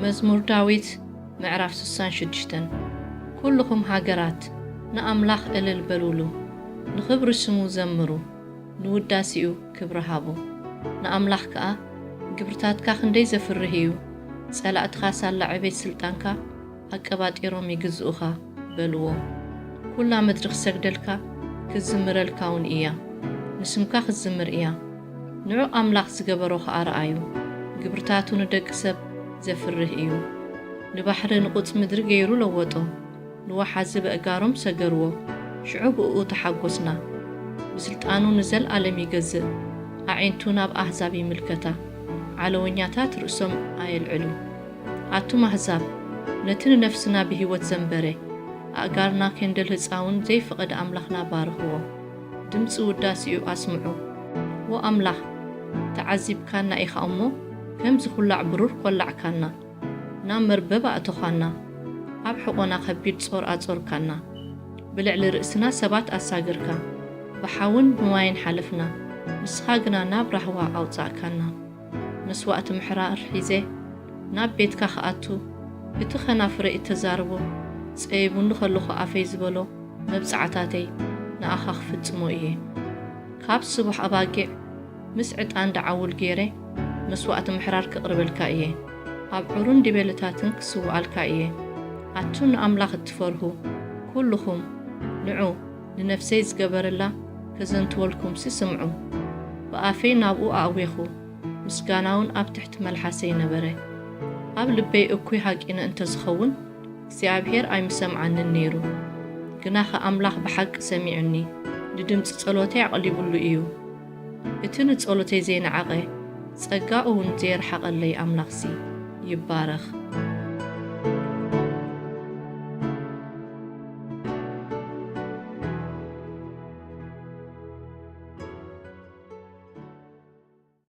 መዝሙር ዳዊት ምዕራፍ 66 ኩልኩም ሃገራት ንኣምላኽ እልል በልሉ ንኽብሪ ስሙ ዘምሩ ንውዳሲኡ ክብሪ ሃቡ ንኣምላኽ ከኣ ግብርታትካ ክንደይ ዘፍርህ እዩ ጸላእትኻ ሳላ ዕቤት ስልጣንካ ኣቀባጢሮም ይግዝኡኻ በልዎ ኩላ ምድሪ ክሰግደልካ ክዝምረልካ እውን እያ ንስምካ ክዝምር እያ ንዑ ኣምላኽ ዝገበሮ ኸኣ ረኣዩ ግብርታቱ ንደቂ ሰብ ዘፍርህ እዩ ንባሕሪ ንቁጽ ምድሪ ገይሩ ለወጦ ንወሓዚ በእጋሮም ሰገርዎ ሽዑ ብኡ ተሓጐስና ብስልጣኑ ንዘለዓለም ይገዝእ ኣዒንቱ ናብ ኣሕዛብ ይምልከታ ዓለወኛታት ርእሶም ኣየልዕሉ ኣቱም ኣሕዛብ ነቲ ንነፍስና ብሂወት ዘንበረ ኣእጋርና ኬንደል ህፃውን ዘይፍቐደ ኣምላኽና ባርኽዎ ድምፂ ውዳሲኡ ኣስምዑ ወኣምላኽ ተዓዚብካና ኢኻ እሞ ከም ዝኹላዕ ብሩር ኰላዕካና ናብ መርበብ ኣእተዃና ኣብ ሕቖና ከቢድ ጾር ኣጾርካና ብልዕሊ ርእስና ሰባት ኣሳግርካ ብሓውን ብማይን ሓለፍና ንስኻ ግና ናብ ራህዋ ኣውጻእካና መስዋእቲ ምሕራር ሒዘ ናብ ቤትካ ኸኣቱ እቲ ኸናፍረ እተዛርቦ ጸይቡኒ ኸለኹ ኣፈይ ዝበሎ መብጻዕታተይ ንኣኻ ክፍጽሞ እየ ካብ ስቡሕ ኣባጊዕ ምስ ዕጣን ደዓውል ገይረ መስዋእቲ ምሕራር ክቕርበልካ እየ ኣብ ዑሩን ዲቤልታትን ክስውዓልካ እየ ኣቱ ንኣምላኽ እትፈርሁ ኩልኹም ንዑ ንነፍሰይ ዝገበረላ ከዘንትወልኩም ስምዑ ብኣፈይ ናብኡ ኣእዌኹ ምስጋናውን ኣብ ትሕቲ መልሓሰይ ነበረ ኣብ ልበይ እኩይ ሃቂነ እንተ ዝኸውን እግዚኣብሔር ኣይምሰምዓንን ነይሩ ግናኸ ኣምላኽ ብሓቂ ሰሚዑኒ ንድምፂ ጸሎተይ ኣቕሊቡሉ እዩ እቲ ንጸሎተይ ዘይነዓቐ ጸጋኡ እውን ዘይረሓቐለይ ኣምላኽሲ ይባረኽ